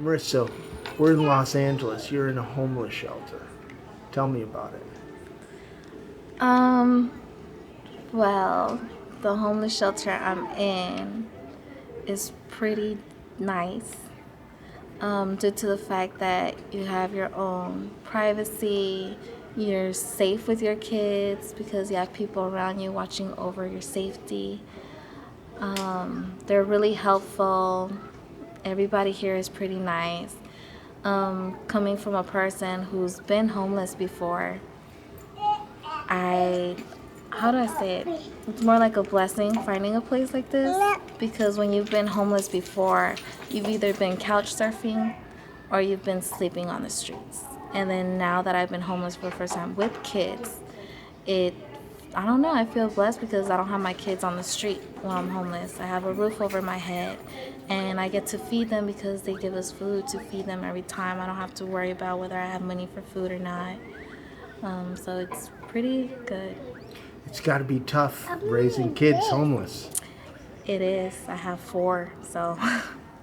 Marissa, we're in Los Angeles. You're in a homeless shelter. Tell me about it. Um, well, the homeless shelter I'm in is pretty nice. Due to the fact that you have your own privacy, you're safe with your kids because you have people around you watching over your safety. They're really helpful. Everybody here is pretty nice. Coming from a person who's been homeless before, I, how do I say it? It's more like a blessing finding a place like this because when you've been homeless before, you've either been couch surfing or you've been sleeping on the streets. And then now that I've been homeless for the first time with kids, it, I don't know, I feel blessed because I don't have my kids on the street while I'm homeless. I have a roof over my head and I get to feed them because they give us food to feed them every time. I don't have to worry about whether I have money for food or not. So it's pretty good. It's got to be tough raising kids homeless. It is. I have 4, so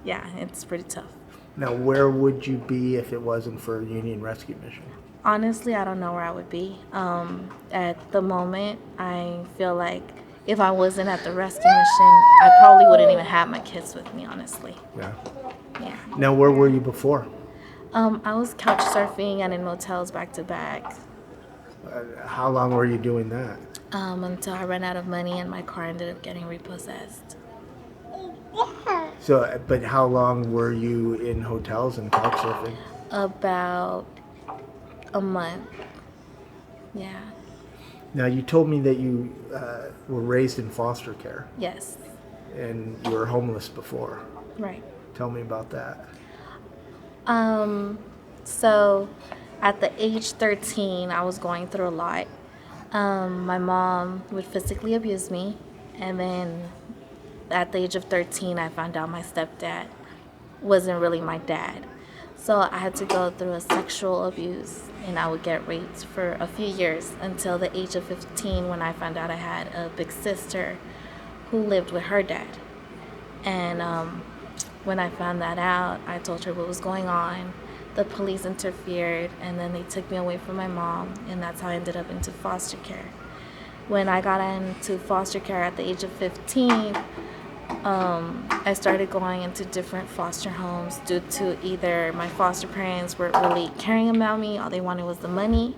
yeah, it's pretty tough. Now, where would you be if it wasn't for a Union Rescue Mission? Honestly, I don't know where I would be. At the moment, I feel like if I wasn't at the rescue mission, I probably wouldn't even have my kids with me, honestly. Yeah. Yeah. Now, where were you before? I was couch surfing and in motels back to back How long were you doing that? until I ran out of money and my car ended up getting repossessed. So, but how long were you in hotels and couch surfing? About a month. Yeah. Now, you told me that you were raised in foster care Yes. and you were homeless before. Right. Tell me about that. So at the age 13, I was going through a lot. My mom would physically abuse me, and then at the age of 13, I found out my stepdad wasn't really my dad. So I had to go through a sexual abuse, and I would get raped for a few years until the age of 15 when I found out I had a big sister who lived with her dad. And when I found that out, I told her what was going on. The police interfered, and then they took me away from my mom, and that's how I ended up into foster care. When I got into foster care at the age of 15, I started going into different foster homes due to either my foster parents weren't really caring about me, all they wanted was the money,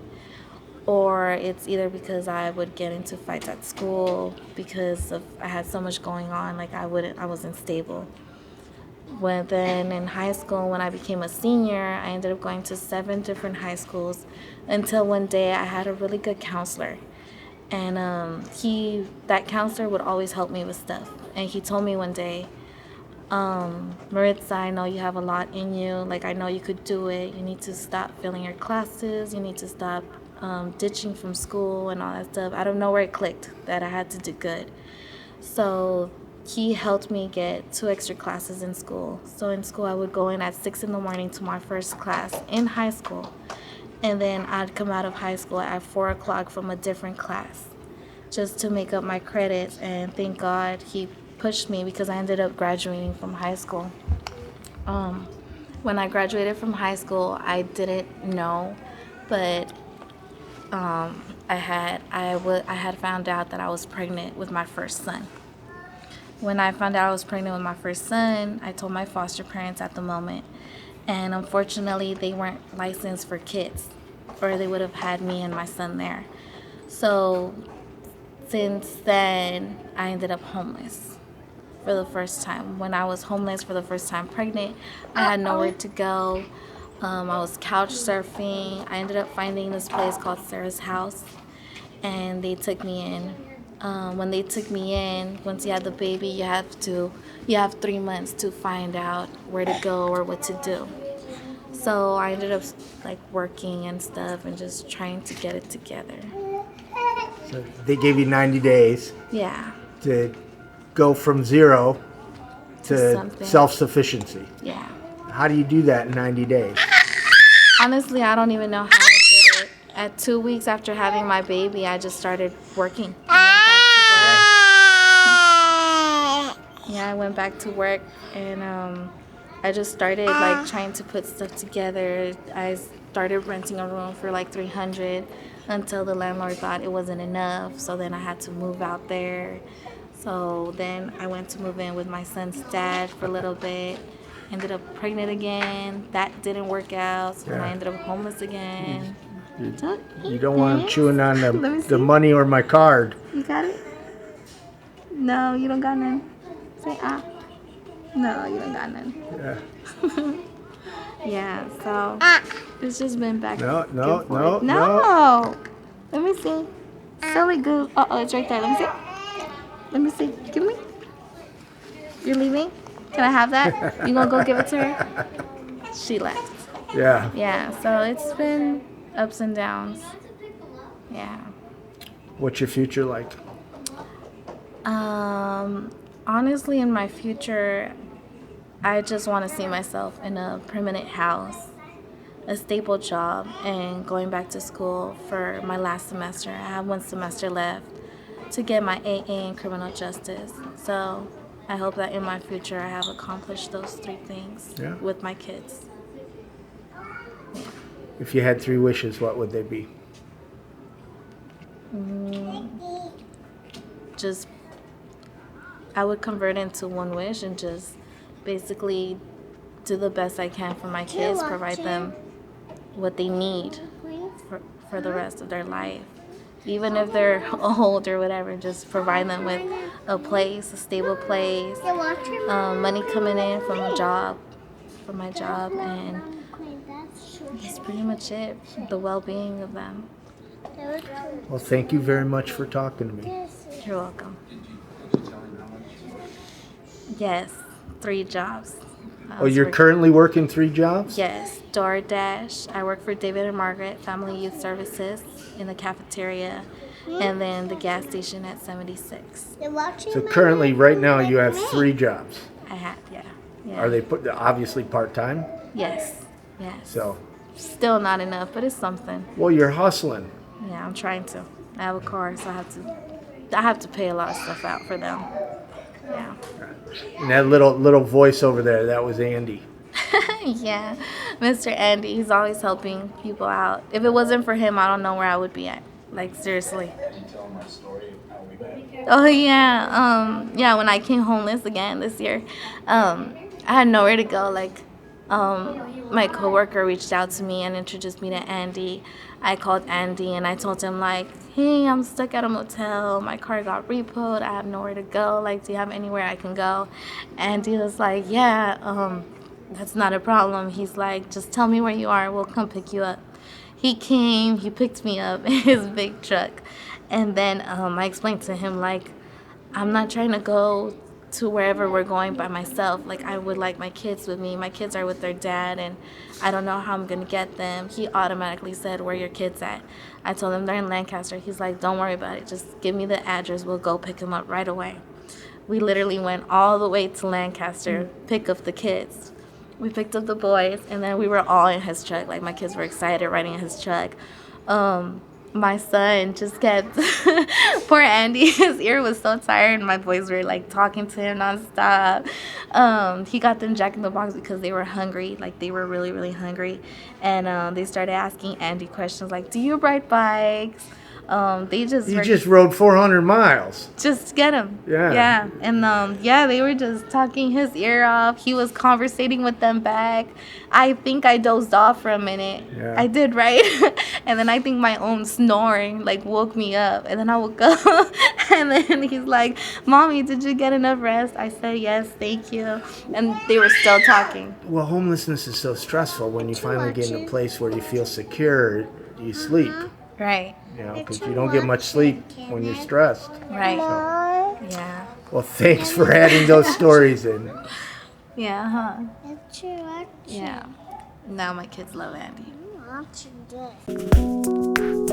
or it's either because I would get into fights at school because of I had so much going on, like I wasn't stable. Then in high school, when I became a senior, I ended up going to 7 different high schools until one day I had a really good counselor. And that counselor would always help me with stuff. And he told me one day, Marrisa, I know you have a lot in you. Like, I know you could do it. You need to stop failing your classes. You need to stop ditching from school and all that stuff. I don't know where it clicked that I had to do good. So he helped me get 2 extra classes in school. So in school, I would go in at 6 in the morning to my first class in high school. And then I'd come out of high school at 4 o'clock from a different class just to make up my credits. And thank God he pushed me because I ended up graduating from high school. When I graduated from high school, I didn't know, but I had found out that I was pregnant with my first son. When I found out I was pregnant with my first son, I told my foster parents at the moment, and unfortunately they weren't licensed for kids, or they would have had me and my son there. So since then, I ended up homeless for the first time. When I was homeless for the first time pregnant, I had nowhere to go. I was couch surfing. I ended up finding this place called Sarah's House, and they took me in. When they took me in, once you have the baby, you have 3 months to find out where to go or what to do. So I ended up like working and stuff and just trying to get it together. So they gave you 90 days Yeah. to go from zero to something. self-sufficiency. Yeah. How do you do that in 90 days? Honestly, I don't even know how I did it. At 2 weeks after having my baby, I just started working. I went back to work, and I just started like trying to put stuff together. I started renting a room for like $300 until the landlord thought it wasn't enough. So then I had to move out there. So then I went to move in with my son's dad for a little bit. Ended up pregnant again. That didn't work out. So then I ended up homeless again. You don't want him chewing on Let me the see. money or my card. You got it? No, you don't got none. Say ah. No, you don't got none. Yeah. Yeah, so it's just been back. No. No. Let me see. Silly goo. Oh, it's right there. Let me see. Let me see. Give me. You're leaving? Can I have that? You gonna go give it to her? She left. Yeah. Yeah, so it's been ups and downs. Yeah. What's your future like? Honestly, in my future, I just want to see myself in a permanent house, a stable job, and going back to school for my last semester. I have 1 semester left to get my AA in criminal justice. So I hope that in my future I have accomplished those 3 things with my kids. If you had 3 wishes, what would they be? Just, I would convert into 1 wish and just basically do the best I can for my kids, provide them what they need for the rest of their life. Even if they're old or whatever, just provide them with a place, a stable place, money coming in from my job, and that's pretty much it, the well-being of them. Well, thank you very much for talking to me. You're welcome. Yes, 3 jobs. Oh, you're currently working 3 jobs? Yes, DoorDash. I work for David and Margaret Family Youth Services in the cafeteria, and then the gas station at 76. So currently, right now, you have 3 jobs. I have, yeah. Are they obviously part-time? Yes. So, Still not enough, but it's something. well, you're hustling. Yeah, I'm trying to. I have a car, so I have to pay a lot of stuff out for them. Yeah. And that little voice over there, that was Andy. Yeah, Mr. Andy, he's always helping people out. If it wasn't for him, I don't know where I would be at. Like, seriously. Can you tell my story of how we met? Oh, yeah. When I came homeless again this year, I had nowhere to go. Like, my coworker reached out to me and introduced me to Andy. I called Andy and I told him, like, hey, I'm stuck at a motel. My car got repoed. I have nowhere to go. Like, do you have anywhere I can go? Andy was like, yeah, that's not a problem. He's like, just tell me where you are. We'll come pick you up. He came. He picked me up in his big truck. And then I explained to him, like, I'm not trying to go to wherever we're going by myself. Like, I would like my kids with me. My kids are with their dad, and I don't know how I'm going to get them. He automatically said, where are your kids at? I told him they're in Lancaster. He's like, don't worry about it. Just give me the address. We'll go pick them up right away. We literally went all the way to Lancaster, pick up the kids. We picked up the boys, and then we were all in his truck. Like, my kids were excited riding in his truck. My son just kept, poor Andy, his ear was so tired. My boys were like talking to him nonstop. He got them Jack in the Box because they were hungry. Like, they were really, really hungry. And they started asking Andy questions like, do you ride bikes? You just rode 400 miles. Just get him. Yeah. And they were just talking his ear off. He was conversating with them back. I think I dozed off for a minute. Yeah. I did, right? And then I think my own snoring like woke me up. And then I woke up and then he's like, Mommy, did you get enough rest? I said, yes, thank you. And they were still talking. Well, homelessness is so stressful. When you finally get in a place where you feel secure, you sleep. Right. You know, because you don't get much sleep when you're stressed. Right. So, yeah. well, thanks for adding those stories in. Yeah, huh? Yeah. Now my kids love Andy. Watch this.